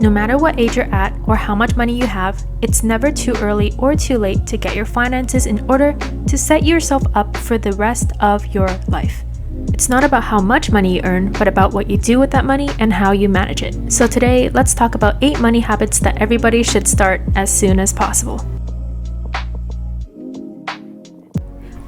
No matter what age you're at or how much money you have, it's never too early or too late to get your finances in order to set yourself up for the rest of your life. It's not about how much money you earn, but about what you do with that money and how you manage it. So today, let's talk about 8 money habits that everybody should start as soon as possible.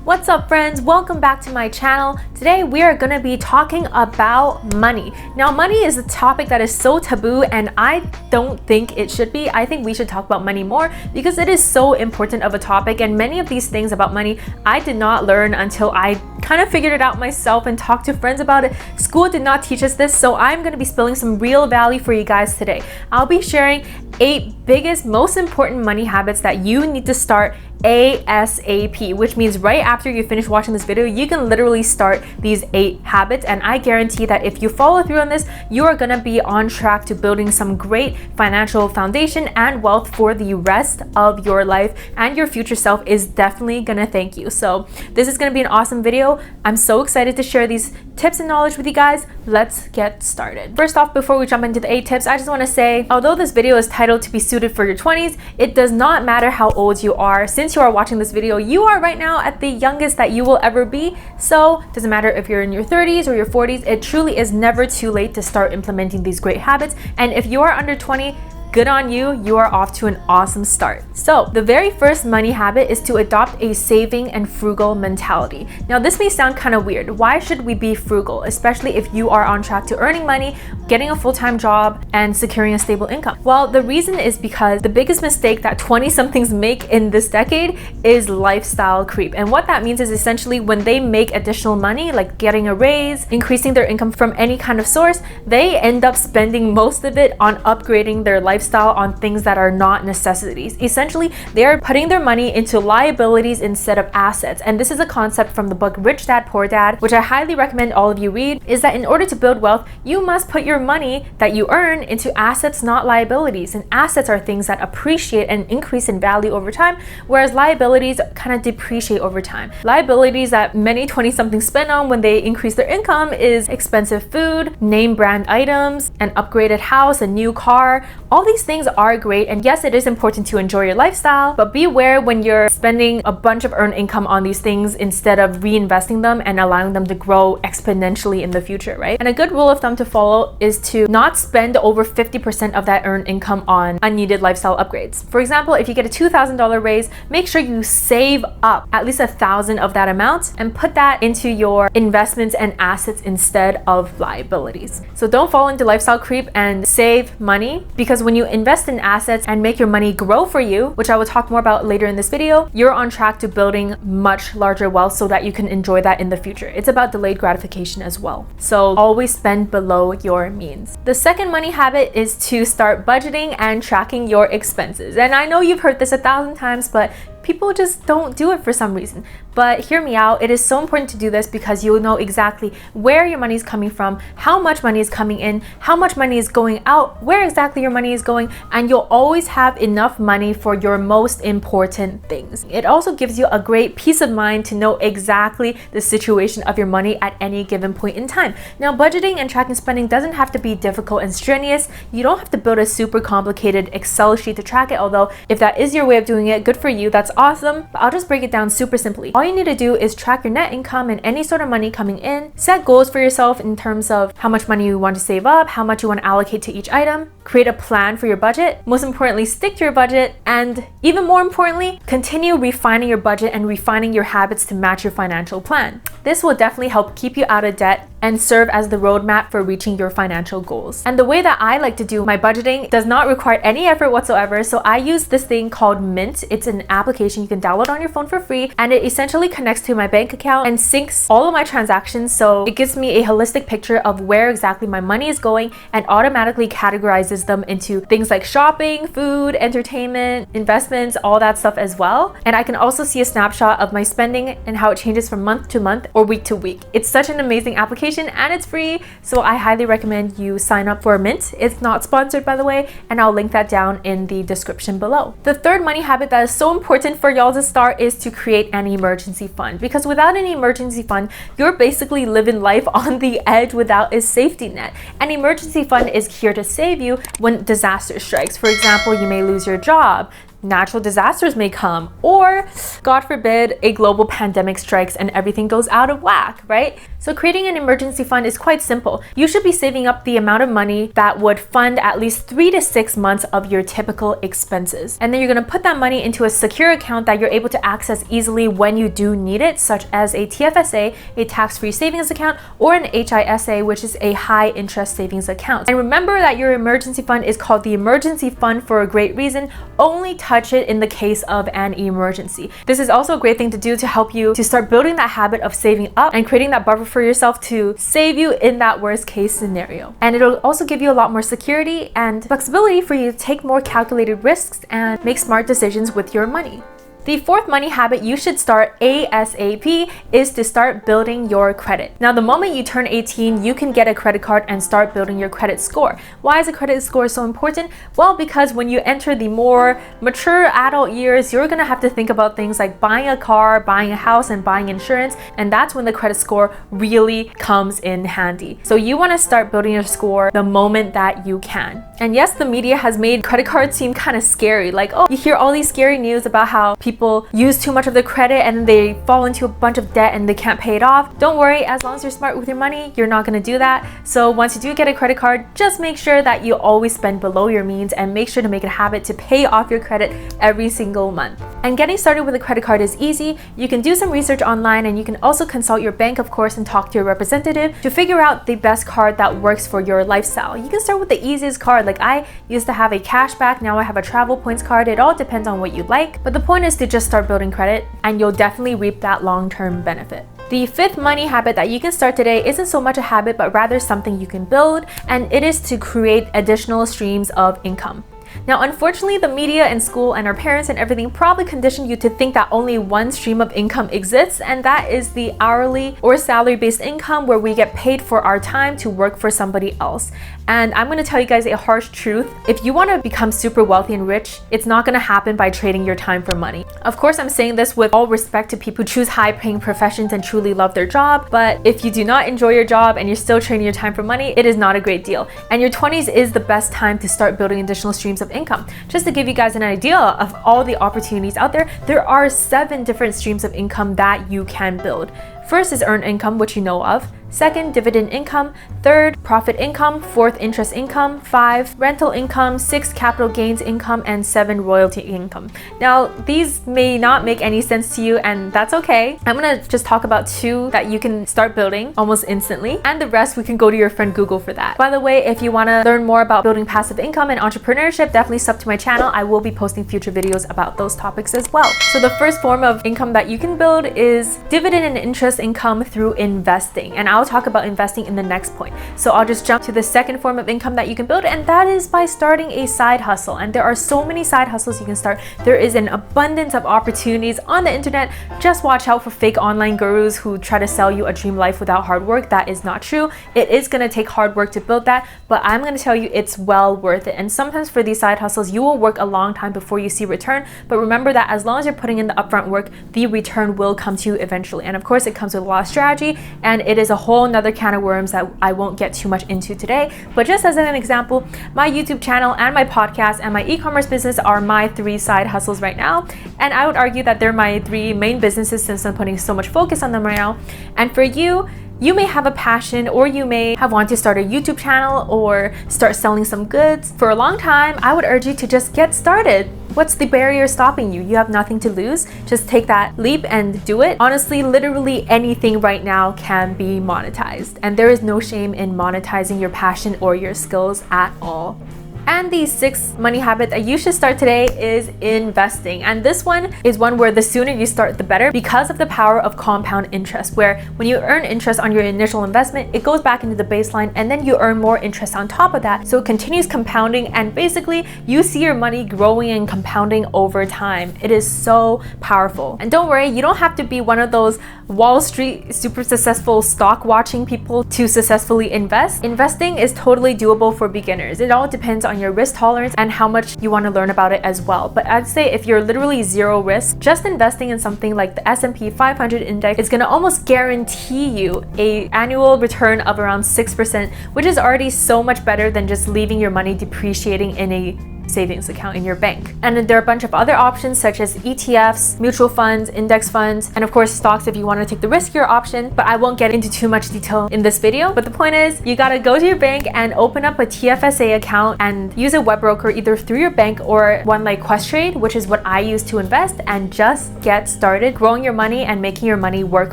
What's up, friends? Welcome back to my channel. Today we are going to be talking about money. Now, money is a topic that is so taboo, and I don't think it should be. I think we should talk about money more because it is so important of a topic, and many of these things about money I did not learn until I kind of figured it out myself and talked to friends about it. School did not teach us this, so I'm going to be spilling some real value for you guys today. I'll be sharing 8 biggest, most important money habits that you need to start ASAP, which means right after you finish watching this video, you can literally start these 8 habits, and I guarantee that if you follow through on this, you are gonna be on track to building some great financial foundation and wealth for the rest of your life, and your future self is definitely gonna thank you. So this is gonna be an awesome video. I'm so excited to share these tips and knowledge with you guys. Let's get started. First off, before we jump into the 8 tips, I just wanna say, although this video is titled to be suited for your 20s, it does not matter how old you are. Since you are watching this video, you are right now at the youngest that you will ever be. So it doesn't matter if you're in your 30s or your 40s, it truly is never too late to start implementing these great habits. And if you are under 20, good on you, you are off to an awesome start. So the very first money habit is to adopt a saving and frugal mentality. Now this may sound kind of weird. Why should we be frugal, especially if you are on track to earning money, getting a full-time job, and securing a stable income? Well, the reason is because the biggest mistake that 20-somethings make in this decade is lifestyle creep. And what that means is essentially when they make additional money, like getting a raise, increasing their income from any kind of source, they end up spending most of it on upgrading their lifestyle on things that are not necessities. Essentially, they are putting their money into liabilities instead of assets. And this is a concept from the book Rich Dad Poor Dad, which I highly recommend all of you read, is that in order to build wealth, you must put your money that you earn into assets, not liabilities. And assets are things that appreciate and increase in value over time, whereas liabilities kind of depreciate over time. Liabilities that many 20-somethings spend on when they increase their income is expensive food, name brand items, an upgraded house, a new car. All these things are great, and yes, it is important to enjoy your lifestyle, but beware when you're spending a bunch of earned income on these things instead of reinvesting them and allowing them to grow exponentially in the future, right? And a good rule of thumb to follow is to not spend over 50% of that earned income on unneeded lifestyle upgrades. For example, if you get a $2,000 raise, make sure you save up at least $1,000 of that amount and put that into your investments and assets instead of liabilities. So don't fall into lifestyle creep and save money, because when you invest in assets and make your money grow for you, which I will talk more about later in this video, you're on track to building much larger wealth so that you can enjoy that in the future. It's about delayed gratification as well. So always spend below your means. The second money habit is to start budgeting and tracking your expenses. And I know you've heard this 1,000 times, but people just don't do it for some reason. But hear me out, it is so important to do this because you'll know exactly where your money is coming from, how much money is coming in, how much money is going out, where exactly your money is going, and you'll always have enough money for your most important things. It also gives you a great peace of mind to know exactly the situation of your money at any given point in time. Now, budgeting and tracking spending doesn't have to be difficult and strenuous. You don't have to build a super complicated Excel sheet to track it, although if that is your way of doing it, good for you, that's awesome. But I'll just break it down super simply. All you need to do is track your net income and any sort of money coming in. Set goals for yourself in terms of how much money you want to save up, how much you want to allocate to each item. Create a plan for your budget. Most importantly, stick to your budget. And even more importantly, continue refining your budget and refining your habits to match your financial plan. This will definitely help keep you out of debt and serve as the roadmap for reaching your financial goals. And the way that I like to do my budgeting does not require any effort whatsoever. So I use this thing called Mint. It's an application you can download on your phone for free, and it essentially connects to my bank account and syncs all of my transactions. So it gives me a holistic picture of where exactly my money is going and automatically categorizes them into things like shopping, food, entertainment, investments, all that stuff as well. And I can also see a snapshot of my spending and how it changes from month to month or week to week. It's such an amazing application. education and it's free. So I highly recommend you sign up for Mint. It's not sponsored, by the way, and I'll link that down in the description below. The third money habit that is so important for y'all to start is to create an emergency fund, because without an emergency fund, you're basically living life on the edge without a safety net. An emergency fund is here to save you when disaster strikes. For example, you may lose your job, natural disasters may come, or God forbid, a global pandemic strikes and everything goes out of whack, right? So creating an emergency fund is quite simple. You should be saving up the amount of money that would fund at least 3 to 6 months of your typical expenses. And then you're gonna put that money into a secure account that you're able to access easily when you do need it, such as a TFSA, a tax-free savings account, or an HISA, which is a high interest savings account. And remember that your emergency fund is called the emergency fund for a great reason. Only touch it in the case of an emergency. This is also a great thing to do to help you to start building that habit of saving up and creating that buffer for yourself to save you in that worst case scenario. And it'll also give you a lot more security and flexibility for you to take more calculated risks and make smart decisions with your money. The fourth money habit you should start ASAP is to start building your credit. Now, the moment you turn 18, you can get a credit card and start building your credit score. Why is a credit score so important? Well, because when you enter the more mature adult years, you're gonna have to think about things like buying a car, buying a house, and buying insurance, and that's when the credit score really comes in handy. So you wanna start building your score the moment that you can. And yes, the media has made credit cards seem kind of scary. Like, oh, you hear all these scary news about how people use too much of their credit and they fall into a bunch of debt and they can't pay it off. Don't worry, as long as you're smart with your money, you're not going to do that. So once you do get a credit card, just make sure that you always spend below your means and make sure to make it a habit to pay off your credit every single month. And getting started with a credit card is easy. You can do some research online, and you can also consult your bank, of course, and talk to your representative to figure out the best card that works for your lifestyle. You can start with the easiest card. Like, I used to have a cashback, now I have a travel points card. It all depends on what you like, but the point is to just start building credit and you'll definitely reap that long-term benefit. The fifth money habit that you can start today isn't so much a habit, but rather something you can build, and it is to create additional streams of income. Now, unfortunately, the media and school and our parents and everything probably conditioned you to think that only one stream of income exists, and that is the hourly or salary-based income, where we get paid for our time to work for somebody else. And I'm going to tell you guys a harsh truth. If you want to become super wealthy and rich, it's not going to happen by trading your time for money. Of course, I'm saying this with all respect to people who choose high-paying professions and truly love their job, but if you do not enjoy your job and you're still trading your time for money, it is not a great deal. And your 20s is the best time to start building additional streams of income. Just to give you guys an idea of all the opportunities out there, there are 7 different streams of income that you can build. First is earned income, which you know of. Second, dividend income. Third, profit income. Fourth, interest income. 5, rental income. 6, capital gains income. And 7, royalty income. Now, these may not make any sense to you, and that's okay. I'm gonna just talk about 2 that you can start building almost instantly, and the rest we can go to your friend Google for that. By the way, if you wanna learn more about building passive income and entrepreneurship, definitely sub to my channel. I will be posting future videos about those topics as well. So the first form of income that you can build is dividend and interest income through investing, and I'll talk about investing in the next point. So I'll just jump to the second form of income that you can build, and that is by starting a side hustle. And there are so many side hustles you can start. There is an abundance of opportunities on the internet. Just watch out for fake online gurus who try to sell you a dream life without hard work. That is not true. It is going to take hard work to build that, but I'm going to tell you it's well worth it. And sometimes for these side hustles, you will work a long time before you see return, but remember that as long as you're putting in the upfront work, the return will come to you eventually. And of course, it comes with a lot of strategy, and it is a whole nother can of worms that I won't get too much into today. But just as an example, my YouTube channel and my podcast and my e-commerce business are my 3 side hustles right now, and I would argue that they're my 3 main businesses since I'm putting so much focus on them right now. And for you, you may have a passion, or you may have wanted to start a YouTube channel or start selling some goods for a long time. I would urge you to just get started. What's the barrier stopping you? You have nothing to lose. Just take that leap and do it. Honestly, literally anything right now can be monetized, and there is no shame in monetizing your passion or your skills at all. And the sixth money habit that you should start today is investing. And this one is one where the sooner you start, the better, because of the power of compound interest, where when you earn interest on your initial investment, it goes back into the baseline and then you earn more interest on top of that. So it continues compounding and basically you see your money growing and compounding over time. It is so powerful. And don't worry, you don't have to be one of those Wall Street super successful stock watching people to successfully invest. Investing is totally doable for beginners. It all depends on your risk tolerance and how much you want to learn about it as well. But I'd say if you're literally zero risk, just investing in something like the S&P 500 index is going to almost guarantee you a annual return of around 6%, which is already so much better than just leaving your money depreciating in a savings account in your bank. And then there are a bunch of other options such as ETFs, mutual funds, index funds, and of course stocks if you want to take the riskier option, but I won't get into too much detail in this video. But the point is, you gotta go to your bank and open up a TFSA account and use a web broker either through your bank or one like Questrade, which is what I use to invest, and just get started growing your money and making your money work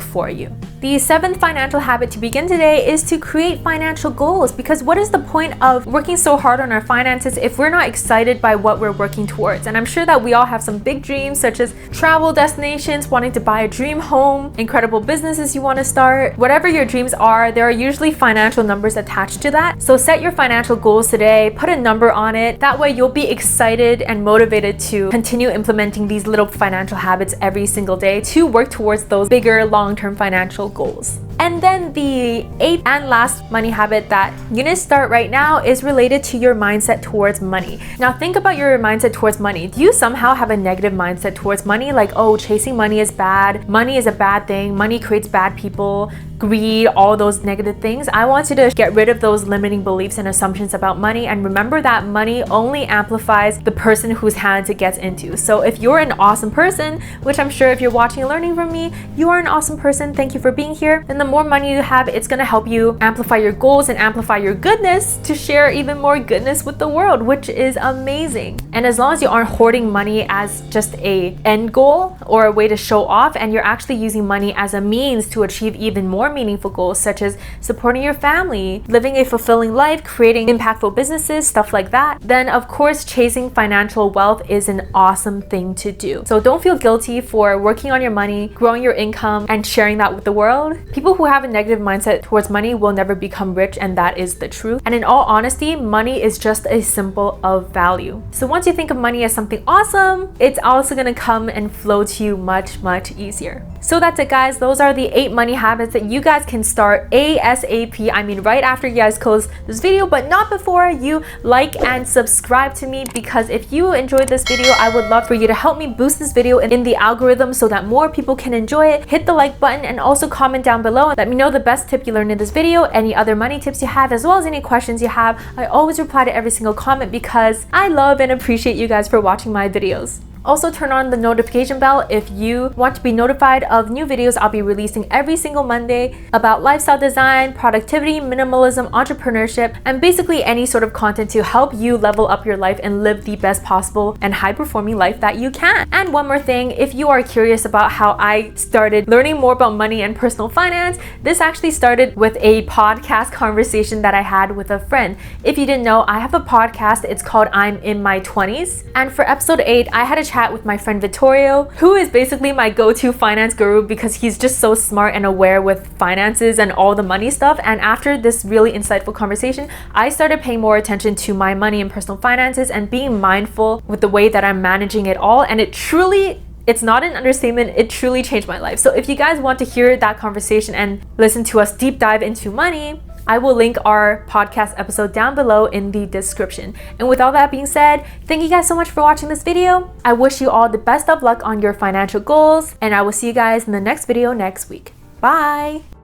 for you. The seventh financial habit to begin today is to create financial goals, because what is the point of working so hard on our finances if we're not excited by what we're working towards? And I'm sure that we all have some big dreams such as travel destinations, wanting to buy a dream home, incredible businesses you want to start. Whatever your dreams are, there are usually financial numbers attached to that. So set your financial goals today, put a number on it. That way you'll be excited and motivated to continue implementing these little financial habits every single day to work towards those bigger long-term financial goals. And then the eighth and last money habit that you need to start right now is related to your mindset towards money. Now think about your mindset towards money. Do you somehow have a negative mindset towards money? Like, oh, chasing money is bad. Money is a bad thing. Money creates bad people. Greed, all those negative things. I want you to get rid of those limiting beliefs and assumptions about money, and remember that money only amplifies the person whose hands it gets into. So if you're an awesome person, which I'm sure if you're watching and learning from me, you are an awesome person, thank you for being here, then the more money you have, it's going to help you amplify your goals and amplify your goodness to share even more goodness with the world, which is amazing. And as long as you aren't hoarding money as just a end goal or a way to show off, and you're actually using money as a means to achieve even more meaningful goals, such as supporting your family, living a fulfilling life, creating impactful businesses, stuff like that, then of course chasing financial wealth is an awesome thing to do. So don't feel guilty for working on your money, growing your income, and sharing that with the world. People who have a negative mindset towards money will never become rich, and that is the truth. And in all honesty, money is just a symbol of value. So once you think of money as something awesome, it's also going to come and flow to you much easier. So that's it, guys. Those are the 8 money habits that you guys can start ASAP. I mean, right after you guys close this video, but not before you like and subscribe to me, because if you enjoyed this video, I would love for you to help me boost this video in the algorithm so that more people can enjoy it. Hit the like button and also comment down below. Let me know the best tip you learned in this video, any other money tips you have, as well as any questions you have. I always reply to every single comment because I love and appreciate you guys for watching my videos. Also, turn on the notification bell if you want to be notified of new videos I'll be releasing every single Monday about lifestyle design, productivity, minimalism, entrepreneurship, and basically any sort of content to help you level up your life and live the best possible and high-performing life that you can. And one more thing, if you are curious about how I started learning more about money and personal finance, this actually started with a podcast conversation that I had with a friend. If you didn't know, I have a podcast. It's called I'm in My 20s. And for episode 8, I had a chat with my friend Vittorio, who is basically my go-to finance guru because he's just so smart and aware with finances and all the money stuff. And after this really insightful conversation, I started paying more attention to my money and personal finances and being mindful with the way that I'm managing it all. And it's not an understatement, it truly changed my life. So if you guys want to hear that conversation and listen to us deep dive into money, I will link our podcast episode down below in the description. And with all that being said, thank you guys so much for watching this video. I wish you all the best of luck on your financial goals, and I will see you guys in the next video next week. Bye!